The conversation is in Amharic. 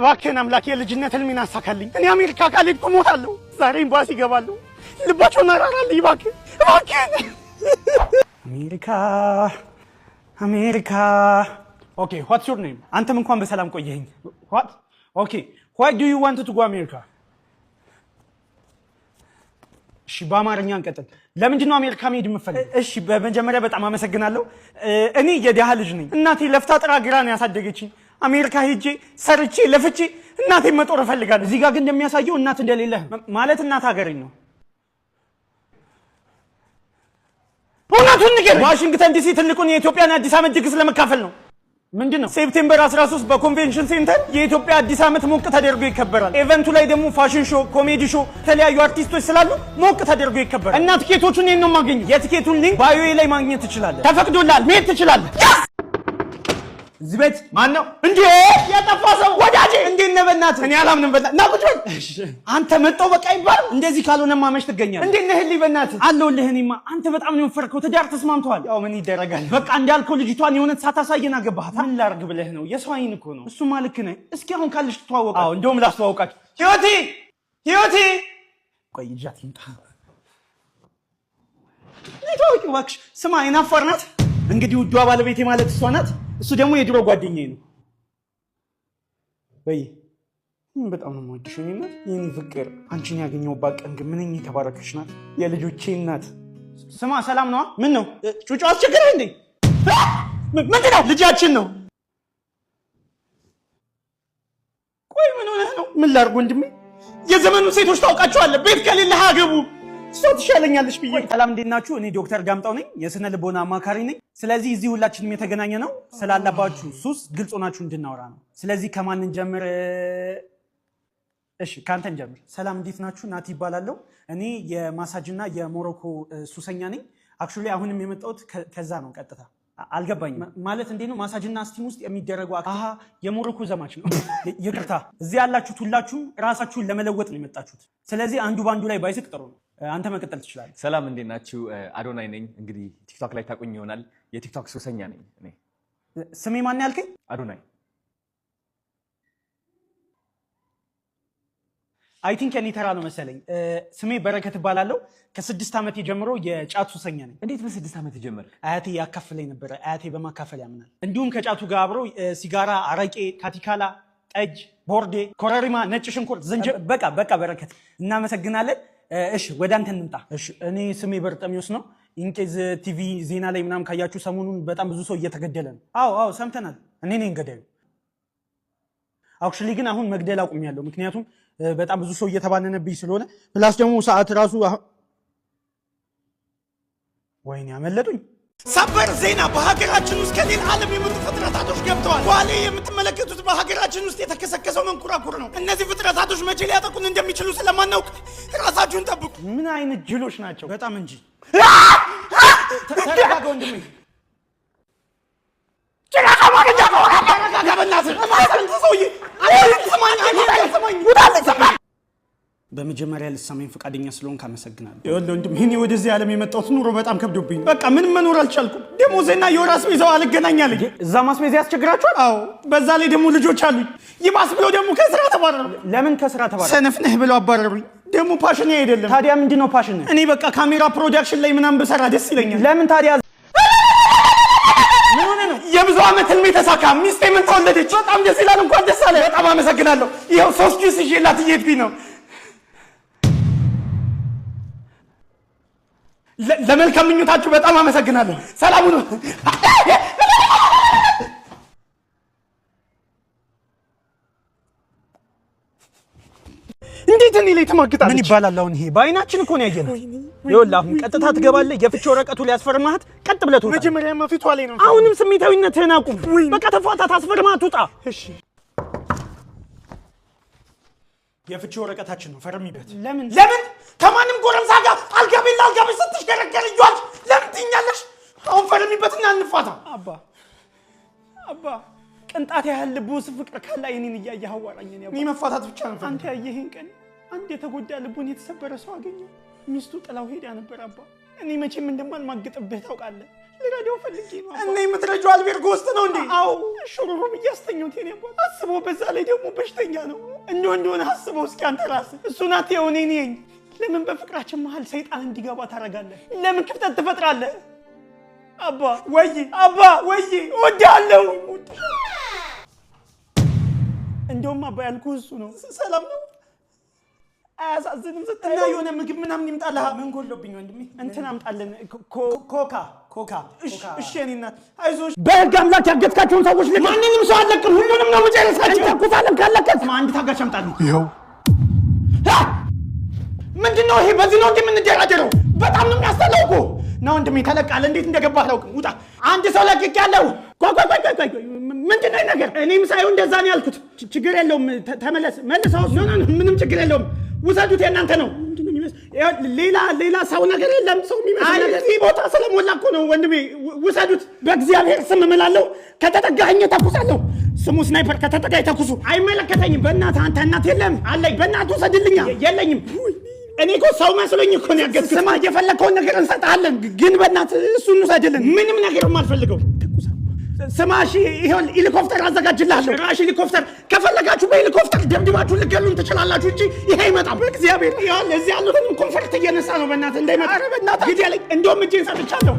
እባክህን አምላክ የልጅነት ህልሜን አሳካልኝ። እኔ አሜሪካ ካልሄድኩ እሞታለሁ። ዛሬ ኤምባሲ እገባለሁ። ልባቸውን አራራልኝ እባክህን እባክህን። አሜሪካ ኦኬ ዋትስ ዩር ኔም? አንተም እንኳን በሰላም ቆየኸኝ። ዋት ኦኬ ዋይ ዱ ዩ ዋንት ቱ ጎ አሜሪካ? እሺ በአማርኛ እንቀጥል። ለምንድን ነው አሜሪካ መሄድ የምፈልገው? እሺ በመጀመሪያ በጣም አመሰግናለሁ። እኔ የድሃ ልጅ ነኝ። እናቴ ለፍታ ጥራ ግራ ነው ያሳደገችኝ። አሜሪካ ሄጄ ሰርቼ ለፍቼ እናቴን መጦር እፈልጋለሁ። እዚህ ጋር ግን እንደሚያሳየው እናት እንደሌለህ ማለት እናት ሀገሬን ነው። እውነቱን ንገረኝ። ዋሽንግተን ዲሲ ትልቁን የኢትዮጵያን አዲስ ዓመት ድግስ ለመካፈል ነው። ምንድን ነው? ሴፕቴምበር 13 በኮንቬንሽን ሴንተር የኢትዮጵያ አዲስ ዓመት ሞቅ ተደርጎ ይከበራል። ኢቨንቱ ላይ ደግሞ ፋሽን ሾው፣ ኮሜዲ ሾው፣ የተለያዩ አርቲስቶች ስላሉ ሞቅ ተደርጎ ይከበራል። እና ትኬቶቹን እኔን ነው የማገኘው። የትኬቱን ሊንክ ባዮዬ ላይ ማግኘት ትችላለህ። ተፈቅዶልሃል፣ መሄድ ትችላለህ። እዚህ ቤት ማን ነው እንዴ? የጠፋ ሰው ወዳጄ፣ እንዴት ነህ? በእናትህ እኔ አላምንም። በእናትህ ና ቁጭ በል። አንተ መጣው በቃ ይባል። እንደዚህ ካልሆነማ መች ትገኛለህ? እንዴት ነህ? ህሊ በእናትህ አለሁልህ። እኔማ አንተ በጣም ነው የወፈርከው። ትዳር ተስማምተዋል? ያው ምን ይደረጋል። በቃ እንዳልከው ልጅቷን የሆነት ሳታሳየን አገባሃት። ምን ላርግ ብለህ ነው? የሰው አይን እኮ ነው። እሱማ ልክ ነህ። እስኪ አሁን ካልሽ ትተዋወቃ። አዎ እንደውም ላስተዋውቃችሁ። ህይወቴ ቆይ ይጃት ይምጣ። ታውቂ እባክሽ። ስማ አይናፋር ናት። እንግዲህ ውዷ ባለቤቴ ማለት እሷ ናት። እሱ ደግሞ የድሮ ጓደኛዬ ነው። በይ በጣም ነው የምወድሽ የኔ ፍቅር። አንቺን ያገኘሁባት ቀን ግን ምንኛ የተባረከች ናት። የልጆቼ እናት። ስማ ሰላም ነዋ? ምን ነው ጩጫ አስቸገረህ እንዴ? ምንድን ነው? ልጃችን ነው። ቆይ ምን ሆነህ ነው? ምን ላድርግ ወንድሜ? የዘመኑ ሴቶች ታውቃቸዋለህ። ቤት ከሌለህ አገቡ። እሷ ትሻለኛለች ብዬ። ሰላም እንዴት ናችሁ? እኔ ዶክተር ዳምጣው ነኝ፣ የስነ ልቦና አማካሪ ነኝ። ስለዚህ እዚህ ሁላችንም የተገናኘ ነው ስላለባችሁ ሱስ ግልጽ ሆናችሁ እንድናወራ ነው። ስለዚህ ከማን እንጀምር? እሺ ከአንተ እንጀምር። ሰላም እንዴት ናችሁ? ናቲ ይባላለሁ። እኔ የማሳጅና የሞሮኮ ሱሰኛ ነኝ። አክቹሊ አሁንም የመጣሁት ከዛ ነው። ቀጥታ አልገባኝም ማለት እንዴት ነው? ማሳጅና ስቲም ውስጥ የሚደረጉ አሃ የሞሮኮ ዘማች ነው። ይቅርታ፣ እዚህ ያላችሁት ሁላችሁም ራሳችሁን ለመለወጥ ነው የመጣችሁት። ስለዚህ አንዱ ባንዱ ላይ ባይስቅ ጥሩ ነው። አንተ መቀጠል ትችላለህ። ሰላም እንዴት ናችሁ? አዶናይ ነኝ። እንግዲህ ቲክቶክ ላይ ታቁኝ ይሆናል። የቲክቶክ ሱሰኛ ነኝ እኔ። ስሜ ማን ያልከኝ? አዶናይ። አይ ቲንክ የኔ ተራ ነው መሰለኝ። ስሜ በረከት እባላለሁ። ከ6 ዓመት ጀምሮ የጫት ሱሰኛ ነኝ። እንዴት በ6 ዓመት ጀመርክ? አያቴ ያካፍለኝ ነበረ። አያቴ በማካፈል ያምናል። እንዲሁም ከጫቱ ጋር አብሮ ሲጋራ፣ አረቄ፣ ካቲካላ፣ ጠጅ፣ ቦርዴ፣ ኮረሪማ፣ ነጭ ሽንኩርት፣ ዝንጅብል። በቃ በረከት እናመሰግናለን። እሺ ወደ አንተ እንምጣ። እሺ እኔ ስሜ በርጠሚዮስ ነው። ኢንኬዝ ቲቪ ዜና ላይ ምናምን ካያችሁ ሰሞኑን በጣም ብዙ ሰው እየተገደለ ነው። አዎ ሰምተናል። እኔ ነኝ ገዳዩ። አክቹሊ ግን አሁን መግደል አቁሜያለሁ። ምክንያቱም በጣም ብዙ ሰው እየተባነነብኝ ስለሆነ፣ ፕላስ ደግሞ ሰዓት ራሱ ወይኔ ያመለጡኝ። ሰበር ዜና! በሀገራችን ውስጥ ከሌላ ዓለም የመጡ ፍጥረታቶች ገብተዋል። ኋላ የምትመለከቱት በሀገራችን ውስጥ የተከሰከሰው መንኮራኩር ነው። እነዚህ ፍጥረታቶች መቼ ሊያጠቁን እንደሚችሉ ስለማናውቅ ራሳችሁን ጠብቁ። ምን አይነት ጅሎች ናቸው! በጣም እንጂ። ተረጋጋ ወንድሜ። በመጀመሪያ ልትሰማኝ ፈቃደኛ ስለሆንክ አመሰግናለሁ። ይኸውልህ ወንድም፣ ይሄኔ ወደዚህ ዓለም የመጣሁት ኑሮ በጣም ከብዶብኝ በቃ ምንም መኖር አልቻልኩም። ደሞዜና የወር አስቤዛው አልገናኛለኝ። እዛ ማስቤዛ ያስቸግራችኋል? አዎ፣ በዛ ላይ ደግሞ ልጆች አሉኝ። ይባስ ብለው ደግሞ ከስራ ተባረሩ። ለምን ከስራ ተባረሩ? ሰነፍ ነህ ብለው አባረሩኝ። ደግሞ ፓሽን አይደለም። ታዲያ ምንድን ነው ፓሽን? እኔ በቃ ካሜራ ፕሮዳክሽን ላይ ምናምን ብሰራ ደስ ይለኛል። ለምን ታዲያ? ምን ሆነ ነው? የብዙ ዓመት ህልሜ ተሳካ። ሚስቴ ምን ተወለደች። በጣም ደስ ይላል። እንኳን ደስ አለ። በጣም አመሰግናለሁ። ይኸው 3 ጁስ ይዤላት እየሄድኩኝ ነው። ለመልካም ምኞታችሁ በጣም አመሰግናለሁ። ሰላም ሁኑ። እንዴት እኔ ላይ ተማግጣለች? ምን ይባላል አሁን? ይሄ በአይናችን እኮ ነው ያየነው። ይኸውልህ አሁን ቀጥታ ትገባለህ። የፍቺ ወረቀቱ ሊያስፈርማት ቀጥ ብለህ ትወጣለህ። መጀመሪያማ ፊቷ ላይ ነው። አሁንም ስሜታዊነትህን አቁም። በቃ ተፋታት፣ አስፈርማት፣ ውጣ። እሺ የፍቺ ወረቀታችን ነው፣ ፈርሚበት። ለምን ከማንም ጎረምሳ ጋር አልጋ ቤት ስትሽከረከር ይጇል? ለምን ትይኛለሽ? አሁን ፈርሚበትና እንፋታ። አባ ቅንጣት ያህል ልቡ ውስጥ ፍቅር ካለ እኔን እያየህ አዋራኝ። እኔ መፋታት ብቻ ነው። አንተ ያየህን ቀን አንድ የተጎዳ ልቡን የተሰበረ ሰው አገኘ። ሚስቱ ጥላው ሄዳ ነበር። አባ እኔ መቼም እንደማልማግጥብህ ታውቃለህ። ልረዳው ፈልጌ ነው እና የምትረጂው አልቤርጎ ውስጥ ነው እንዴ? አዎ ሹሩሩም እያስተኛሁት የኔ አባት አስበው። በዛ ላይ ደግሞ በሽተኛ ነው። እንደሆነ አስበው እስኪ አንተ ራስህ። እሱን አትየው እኔ ነኝ። ለምን በፍቅራችን መሀል ሰይጣን እንዲገባ ታደርጋለህ? ለምን ክፍተት ትፈጥራለህ? አባ ወይ እወድሃለሁ። እንደውም አባ ያልኩህ እሱ ነው። ሰላም ነው? አያሳዝንም? ስታይ እና የሆነ ምግብ ምናምን ይምጣልህ። ምን ጎሎብኝ ወንድሜ? እንትን አምጣልን። ኮካ። እሺ የእኔ እናት አይዞሽ። በህግ አምላክ ያገትካቸውን ሰዎች ማንንም ሰው አለቅም። ሁሉንም ነው የምጨርሳቸው። ተኩሳለም ካለቀት አንድ ታጋሽ አምጣልኝ። ይኸው ምንድነው ይሄ? በዚህ ነው እንዴ የምንደራደረው? በጣም ነው የሚያስጠላው እኮ ነው ወንድሜ። ተለቃለ እንዴት እንደገባህ አላውቅም። ውጣ። አንድ ሰው ለቅቅ ያለው ቆይ ምንድነው ነገር? እኔም ሳይሆን እንደዛ ነው ያልኩት። ችግር የለውም ተመለስ። መልሰው ምንም ችግር የለውም። ውሰዱት፣ የእናንተ ነው። ሌላ ሰው ነገር የለም። ሰው የሚመስል እዚህ ቦታ ስለሞላ እኮ ነው ወንድሜ። ውሰዱት፣ በእግዚአብሔር ስም እምላለሁ። ከተጠጋኸኝ ተኩሳለሁ። ስሙ ስናይፐር። ከተጠጋኝ ተኩሱ። አይመለከተኝም። በእናትህ አንተ እናት የለም አለኝ። በእናትህ ውሰድልኛ። የለኝም። እኔ እኮ ሰው መስሎኝ እኮ ነው ያገዝኩት። ስማ፣ የፈለከውን ነገር እንሰጥሃለን፣ ግን በእናትህ እሱን ውሰድልን። ምንም ነገር የማልፈልገው ስማሽ። ይሄን ሄሊኮፕተር አዘጋጅልሃለሁ። ራሽ ሄሊኮፕተር ከፈለጋችሁ በሄሊኮፕተር ደብድባችሁ ልገሉን ትችላላችሁ እንጂ ይሄ አይመጣም። በእግዚአብሔር ይሄን እዚህ ያሉትን ኮንፈርት እየነሳ ነው። በእናትህ እንዳይመጣ። ኧረ በእናትህ ግድ ያለኝ እንደውም እጄን ሰጥቻለሁ።